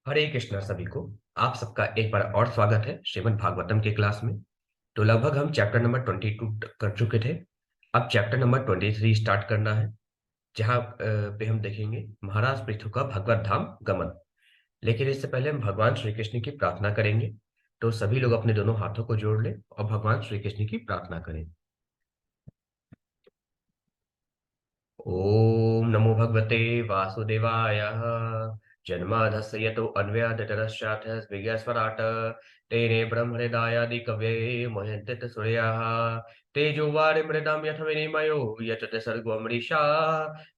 हरे कृष्णा सभी को। आप सबका एक बार और स्वागत है श्रीमद् भागवतम के क्लास में। तो लगभग हम चैप्टर नंबर 22 कर चुके थे। अब चैप्टर नंबर 23 स्टार्ट करना है, जहाँ पे हम देखेंगे महाराज पृथु का भगवत धाम गमन। लेकिन इससे पहले हम भगवान श्री कृष्ण की प्रार्थना करेंगे। तो सभी लोग अपने दोनों हाथों को जोड़ लें और भगवान श्री कृष्ण की प्रार्थना करें। ओम नमो भगवते वासुदेवाय। जन्माधस्य यतो अन्वयादितरश्चार्थः विज्ञस्वराट् तेने ब्रह्महृदायादि कवये मुह्यन्ति सूरयाः तेजो वारिमृदां यथा विनिमयो यजते सर्गो मृषा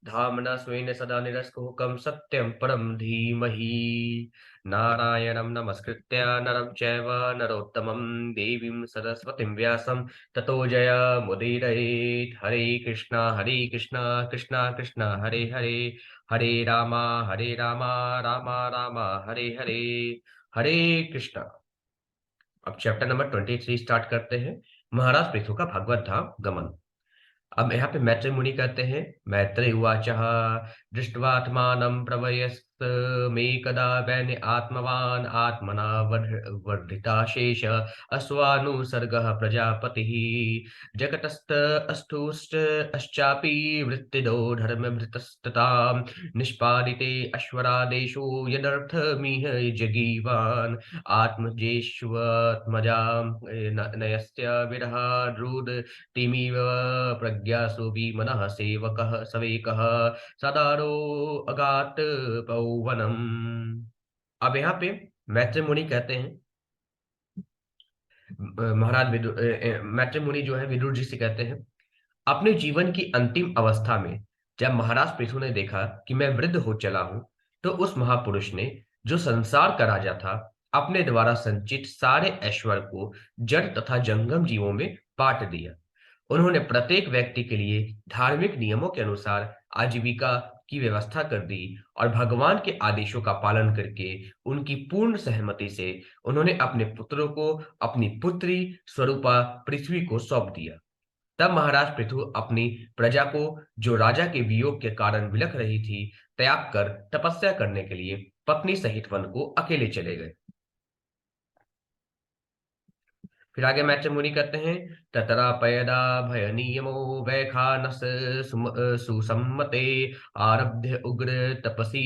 धाम्ना स्वेन सदा निरस्तकुहकं सत्यं परं धीमहि। नारायणं नमस्कृत्य नरं चैव नरोत्तमं देवीं सरस्वतीं व्यासं ततो जयमुदीरयेत्। हरे कृष्णा कृष्णा कृष्णा हरे हरे, हरे रामा रामा रामा हरे हरे। हरे कृष्णा। अब चैप्टर नंबर 23 स्टार्ट करते हैं। महाराज पृथु का भगवत धाम गमन। अब यहाँ पे मैत्री मुनि कहते हैं, मैत्री उवाच दृष्ट्वात्मानं प्रवयस्मेकदा वैन्य आत्मवान् आत्मना वर्धिताशेष अश्वानुसर्गः प्रजापतिः जगतस्त अस्तुश्च अस्चापि वृत्तिदो धर्मभृतस्ततां निष्पादिते अश्वरादेशो यदर्थमिह जगीवान् आत्मजेष्वत्मजां नयस्य विरहाद्रुद तिमिव प्रज्ञासु विमनः सेवकः सवेकः सदारो अगात पौवनम। अब यहाँ पे मैत्री मुनि कहते हैं, महाराज मैत्री मुनि जो है विदुर जी से कहते हैं, अपने जीवन की अंतिम अवस्था में जब महाराज पृथु ने देखा कि मैं वृद्ध हो चला हूं, तो उस महापुरुष ने, जो संसार का राजा था, अपने द्वारा संचित सारे ऐश्वर्य को जड़ तथा जंगम जीवों में बांट दिया। उन्होंने प्रत्येक व्यक्ति के लिए धार्मिक नियमों के अनुसार आजीविका की व्यवस्था कर दी और भगवान के आदेशों का पालन करके उनकी पूर्ण सहमति से उन्होंने अपने पुत्रों को अपनी पुत्री स्वरूपा पृथ्वी को सौंप दिया। तब महाराज पृथु अपनी प्रजा को, जो राजा के वियोग के कारण विलख रही थी, त्याग कर तपस्या करने के लिए पत्नी सहित वन को अकेले चले गए। फिर आगे मैत्र मुनि कहते हैं, ततरा पयदा भय नियमो वैखानस सुसम्मते आरभ्य उग्र तपसी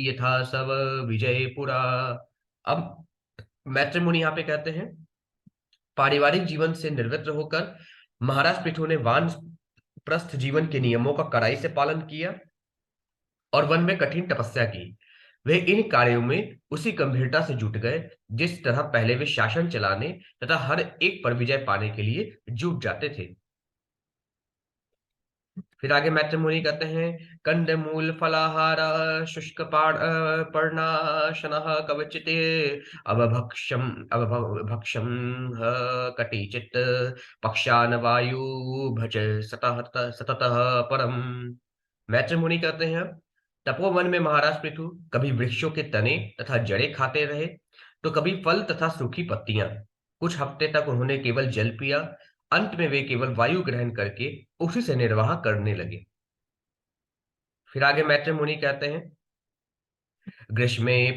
यथा सव विजयपुरा। अब मैत्र मुनि यहाँ पे कहते हैं, पारिवारिक जीवन से निवृत्त होकर महाराज पृथु ने वान प्रस्थ जीवन के नियमों का कड़ाई से पालन किया और वन में कठिन तपस्या की। वे इन कार्यों में उसी गंभीरता से जुट गए जिस तरह पहले वे शासन चलाने तथा हर एक पर विजय पाने के लिए जुट जाते थे। फिर आगे मैत्र मुनि कहते हैं, कंद मूल फलाहार शुष्क पर्णाशनः कवचिते अवभक्षम अवभक्षम कटिचित पक्षान वायु भज सतत सततः परम। मैत्र मुनि कहते हैं, तपोवन में महाराज पृथु कभी वृक्षों के तने तथा जड़ें खाते रहे, तो कभी फल तथा सूखी पत्तियां। कुछ हफ्ते तक उन्होंने केवल जल पिया। अंत में वे केवल वायु ग्रहण करके उसी से निर्वाह करने लगे। फिर आगे मैत्र मुनि कहते हैं, ग्रीष्मे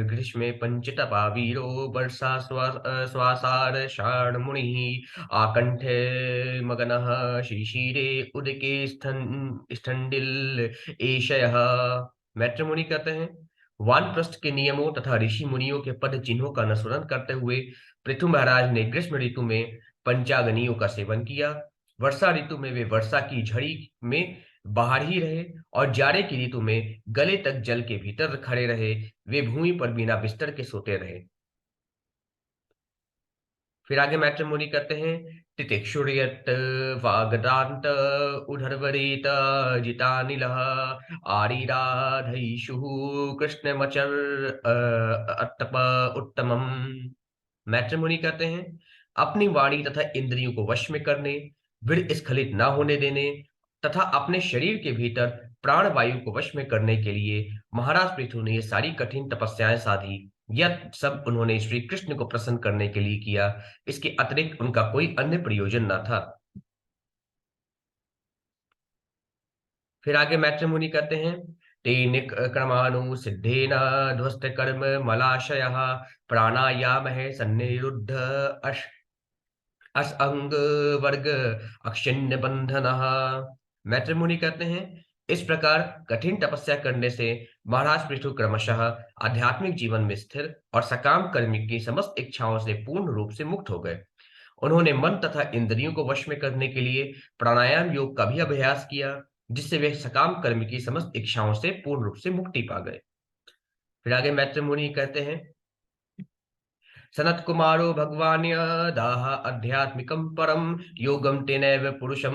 ग्रीष्मे पंचतपा वीरो वर्षा श्वासार शाण मुनि आकंठे मगनः शिशिरे उदके स्थंडिल एषयः। मैत्र मुनि कहते हैं, वानप्रस्थ के नियमों तथा ऋषि मुनियों के पद चिन्हों का अनुसरण करते हुए पृथु महाराज ने ग्रीष्म ऋतु में पंचाग्नियों का सेवन किया। वर्षा ऋतु में वे वर्षा की झड़ी में बाहर ही रहे और जाड़े की ऋतु में गले तक जल के भीतर खड़े रहे। वे भूमि पर बिना बिस्तर के सोते रहे। फिर आगे मैत्र मुनि कहते हैं, तितिक्षुर्यत वागदांत उधर्वरीत जितानिलः आरिराधईषुः कृष्णमचर अतप उत्तमम। मैत्र मुनि कहते हैं, अपनी वाणी तथा इंद्रियों को वश में करने, वीर्य स्खलित न होने देने तथा अपने शरीर के भीतर प्राण वायु को वश में करने के लिए महाराज पृथु ने ये सारी कठिन तपस्याएं साधी। यह सब उन्होंने श्री कृष्ण को प्रसन्न करने के लिए किया। इसके अतिरिक्त उनका कोई अन्य प्रयोजन न था। फिर आगे मैत्र मुनि कहते हैं, तेन क्रमानुसिद्धेन ध्वस्तकर्म मलाशयः प्राणायामः सन्निरुद्ध अश असंग वर्ग अक्षिण्य बंधनः। मैत्र मुनि कहते हैं, इस प्रकार कठिन तपस्या करने से महाराज पृथु क्रमशः आध्यात्मिक जीवन में स्थिर और सकाम कर्म की समस्त इच्छाओं से पूर्ण रूप से मुक्त हो गए। उन्होंने मन तथा इंद्रियों को वश में करने के लिए प्राणायाम योग का भी अभ्यास किया, जिससे वे सकाम कर्म की समस्त इच्छाओं से पूर्ण रूप से मुक्ति पा गए। फिर आगे मैत्र मुनि कहते हैं, सनत्कुमारो भगवान्यदाह आध्यात्मिकं परं योगं तेनैव पुरुषं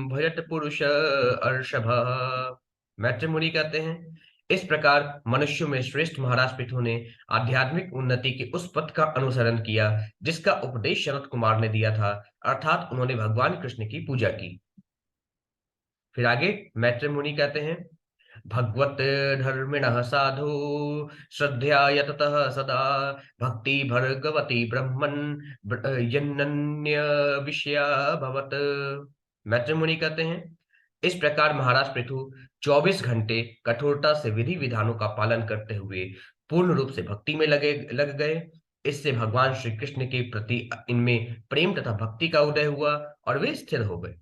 भजत पुरुष अर्षभः। मैत्र मुनि कहते हैं, इस प्रकार मनुष्यों में श्रेष्ठ महाराज पृथु ने आध्यात्मिक उन्नति के उस पथ का अनुसरण किया जिसका उपदेश सनत कुमार ने दिया था, अर्थात उन्होंने भगवान कृष्ण की पूजा की। फिर आगे मैत्र मुनि कहते हैं, भगवत धर्मिणः साधु श्रद्धया यततः सदा भक्ति भर्गवती ब्रह्मन् यन्नन्य विषया भवत। मैत्र मुनि कहते हैं, इस प्रकार महाराज पृथु 24 घंटे कठोरता से विधि विधानों का पालन करते हुए पूर्ण रूप से भक्ति में लग गए। इससे भगवान श्री कृष्ण के प्रति इनमें प्रेम तथा भक्ति का उदय हुआ और वे स्थिर हो गए।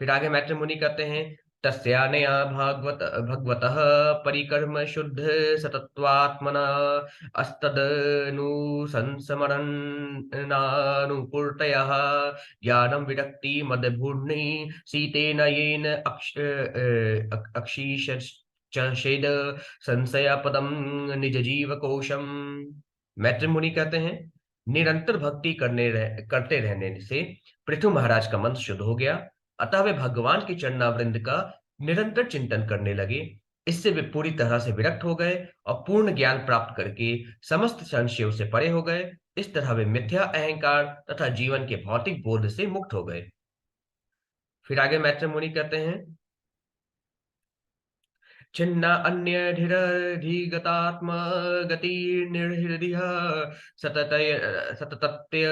फिर आगे मैत्र मुनि कहते हैं, तस्यानया भगवतः परिकर्म शुद्ध सतत्वात्मना अस्तदनुसंस्मरणानुपूर्तयः ज्ञानं विरक्ति मदभूर्णि सीतेन येन अक्षीषश्चेद संशयपदं निज जीव कोशम। मैत्र मुनि कहते हैं, निरंतर भक्ति करते रहने से पृथु महाराज का मन शुद्ध हो गया, अतः वे भगवान के चरणावृंद का निरंतर चिंतन करने लगे। इससे वे पूरी तरह से विरक्त हो गए और पूर्ण ज्ञान प्राप्त करके समस्त संशयों से परे हो गए। इस तरह वे मिथ्या अहंकार तथा जीवन के भौतिक बोध से मुक्त हो गए। फिर आगे मैत्र मुनि कहते हैं, छिन्ना अन्यधिरधिगतात्मा गतिर्निर्हृदयः सततय सततत्य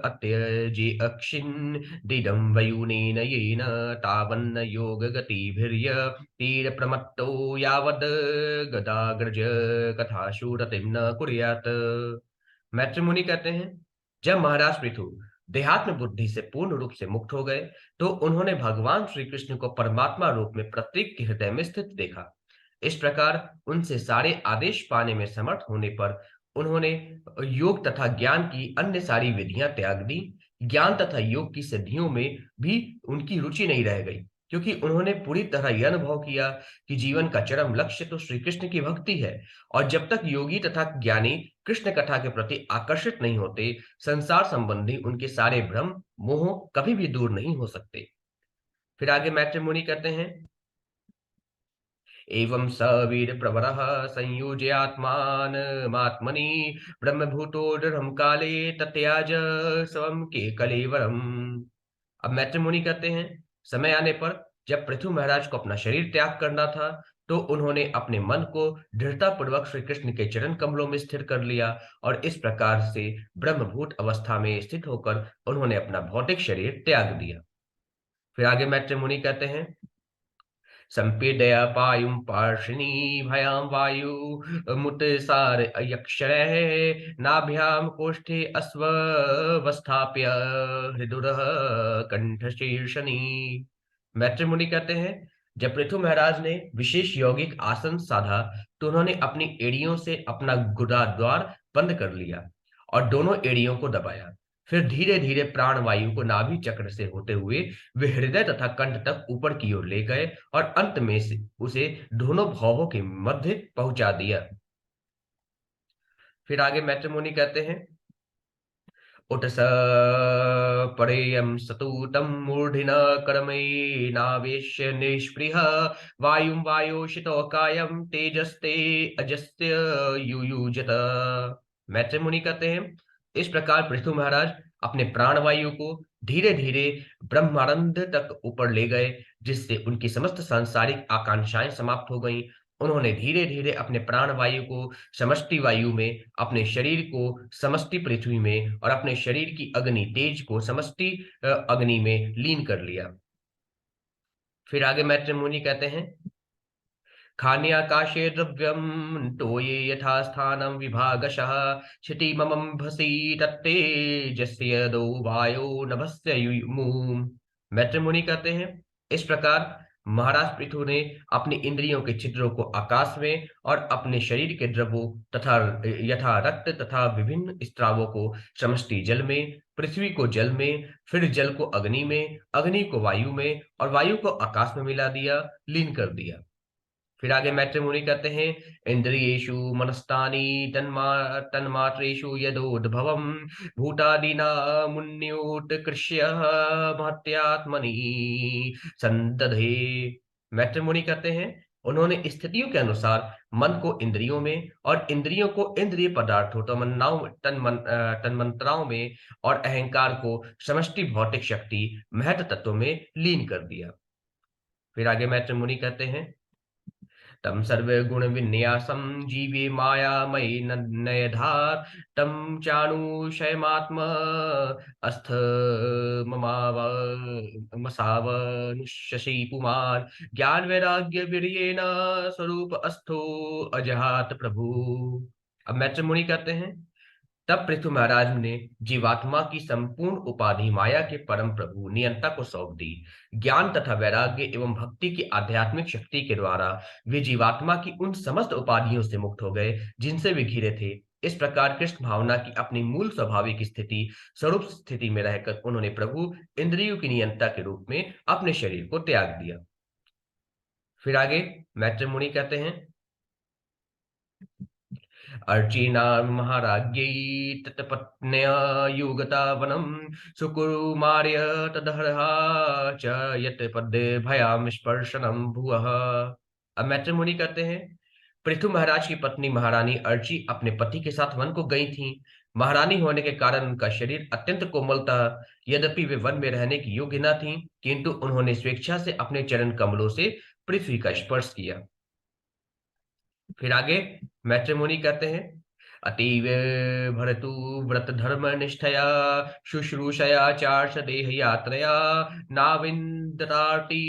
अत्यजे अक्षिन्दिदं वयुनेन येन तावन्न योगगतिभिर्य तीरप्रमत्तो यावद् गदाग्रज कथासु रतिं न कुर्यात्। मैत्र मुनि कहते हैं, जब महाराज पृथु देहात्म बुद्धि से पूर्ण रूप से मुक्त हो गए, तो उन्होंने भगवान श्री कृष्ण को परमात्मा रूप में प्रत्येक के हृदय में स्थित देखा। इस प्रकार उनसे सारे आदेश पाने में समर्थ होने पर उन्होंने योग तथा ज्ञान की अन्य सारी विधियां त्याग दी। ज्ञान तथा योग की सिद्धियों में भी उनकी रुचि नहीं रह गई, क्योंकि उन्होंने पूरी तरह यह अनुभव किया कि जीवन का चरम लक्ष्य तो श्री कृष्ण की भक्ति है, और जब तक योगी तथा ज्ञानी कृष्ण कथा के प्रति आकर्षित नहीं होते, संसार संबंधी उनके सारे भ्रम मोह कभी भी दूर नहीं हो सकते। फिर आगे मैत्र मुनि कहते हैं, एवं स वीर प्रवरः संयोजयात्मानमात्मनि ब्रह्मभूतो दृढ़ं काले तत्याज स्वं के कलेवरम। अब मैत्र मुनि कहते हैं, समय आने पर जब पृथु महाराज को अपना शरीर त्याग करना था, तो उन्होंने अपने मन को दृढ़ता पूर्वक श्री कृष्ण के चरण कमलों में स्थिर कर लिया, और इस प्रकार से ब्रह्मभूत अवस्था में स्थित होकर उन्होंने अपना भौतिक शरीर त्याग दिया। फिर आगे मैत्र मुनि कहते हैं, संपीडया पायुं पार्षिणी भयां वायु मुत्सार यक्षरः नाभ्यां कोष्ठे अस्वस्थाप्य हृदुरः कंठशीर्षनि। मैत्र मुनि कहते हैं, जब पृथु महाराज ने विशेष यौगिक आसन साधा, तो उन्होंने अपनी एड़ियों से अपना गुदा द्वार बंद कर लिया और दोनों एड़ियों को दबाया। फिर धीरे धीरे प्राण वायु को नाभि चक्र से होते हुए वे हृदय तथा कंठ तक ऊपर की ओर ले गए और अंत में से उसे दोनों भौहों के मध्य पहुंचा दिया। फिर आगे मैत्र मुनि कहते हैं, उत स परेयं सतूतं मूर्धिना कर्मेणावेश्य निष्पृह वायुं वायोषितो कायं तेजस्ते अजस्य युयुजत। मैत्र मुनि कहते हैं, इस प्रकार पृथु महाराज अपने प्राणवायु को धीरे धीरे ब्रह्मानंद तक ऊपर ले गए, जिससे उनकी समस्त सांसारिक आकांक्षाएं समाप्त हो गईं। उन्होंने धीरे धीरे अपने प्राण वायु को समष्टि वायु में, अपने शरीर को समष्टि पृथ्वी में और अपने शरीर की अग्नि तेज को समष्टि अग्नि में लीन कर लिया। फिर आगे मैत्र मुनि कहते हैं, खान्याकाशे द्रव्यं तोये यथा स्थानं विभागशः क्षितिममंभसि तत्तेजस्य यदो वायो नभस्य युयुमुः। मैत्री मुनि कहते हैं, इस प्रकार महाराज पृथु ने अपनी इंद्रियों के छिद्रों को आकाश में और अपने शरीर के द्रवों तथा यथा रक्त तथा विभिन्न स्त्रावों को समष्टि जल में, पृथ्वी को जल में, फिर जल को अग्नि में, अग्नि को वायु में और वायु को आकाश में मिला दिया, लीन कर दिया। फिर आगे मैत्री मुनि कहते हैं, इंद्रियेषु मनस्तानि तन्मात्रेषु यदोद्भवम् भूतादिना मुन्योत्कृष्य महत्यात्मनि संदधे। मैत्री मुनि कहते हैं, उन्होंने स्थितियों के अनुसार मन को इंद्रियों में और इंद्रियों को इंद्रिय पदार्थों तन्मंत्राओं में और अहंकार को समष्टि भौतिक शक्ति महत तत्व में लीन कर दिया। फिर आगे मैत्री मुनि कहते हैं, तं सर्वगुणविन्यासं जीवे मायामयी नयधार तं चाणुशयमात्म अस्थमसावनुशशि पुमान् ज्ञान वैराग्य वीर्येण स्वरूप अस्थो अजहात प्रभु। अब मैत्र मुनि कहते हैं, तब पृथु महाराज ने जीवात्मा की संपूर्ण उपाधि माया के परम प्रभु नियंता को सौंप दी। ज्ञान तथा वैराग्य एवं भक्ति की आध्यात्मिक शक्ति के द्वारा वे जीवात्मा की उन समस्त उपाधियों से मुक्त हो गए जिनसे वे घिरे थे। इस प्रकार कृष्ण भावना की अपनी मूल स्वाभाविक स्थिति स्वरूप स्थिति में रहकर उन्होंने प्रभु इंद्रियों की नियंता के रूप में अपने शरीर को त्याग दिया। फिर आगे मैत्री मुनि कहते हैं, अर्चिना महाराज्ञै तत्पत्न्या युगता वनं सुकुमार्य तदहरहा च यत् पद्य भयाम स्पर्शनम भुवः। अब मैत्री मुनि कहते हैं, पृथु महाराज की पत्नी महारानी अर्ची अपने पति के साथ वन को गई थीं। महारानी होने के कारण उनका शरीर अत्यंत कोमल था। यद्यपि वे वन में रहने की योग्य न थीं, किंतु उन्होंने स्वेच्छा से अपने चरण कमलों से पृथ्वी का स्पर्श किया। फिर आगे मैत्री मुनि कहते हैं, अतीव भरतु व्रत धर्म निष्ठया शुश्रूषया चार्ष देह यात्रया नाविंदतार्ति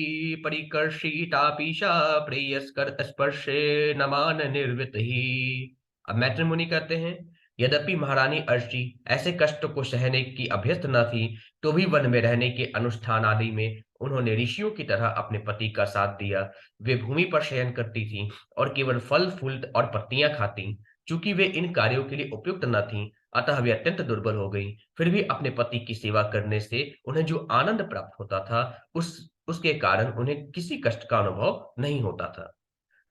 परिकर्षितापीशा प्रेयस्कर स्पर्शे नमान निर्वृत ही। अब मैत्री मुनि कहते हैं, यद्यपि महारानी अर्ची ऐसे कष्ट को सहने की अभ्यस्त न थी, तो भी वन में रहने के अनुष्ठान आदि में उन्होंने ऋषियों की तरह अपने पति का साथ दिया। वे भूमि पर शयन करती थीं और केवल फल फूल और पत्तियां खाती। चूंकि वे इन कार्यों के लिए उपयुक्त न थीं, अतः वे अत्यंत दुर्बल हो गईं। फिर भी अपने पति की सेवा करने से उन्हें जो आनंद प्राप्त होता था, उसके कारण उन्हें किसी कष्ट का अनुभव नहीं होता था।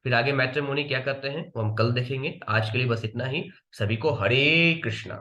फिर आगे मैत्री मुनि क्या करते हैं वो हम कल देखेंगे। आज के लिए बस इतना ही। सभी को हरे कृष्णा।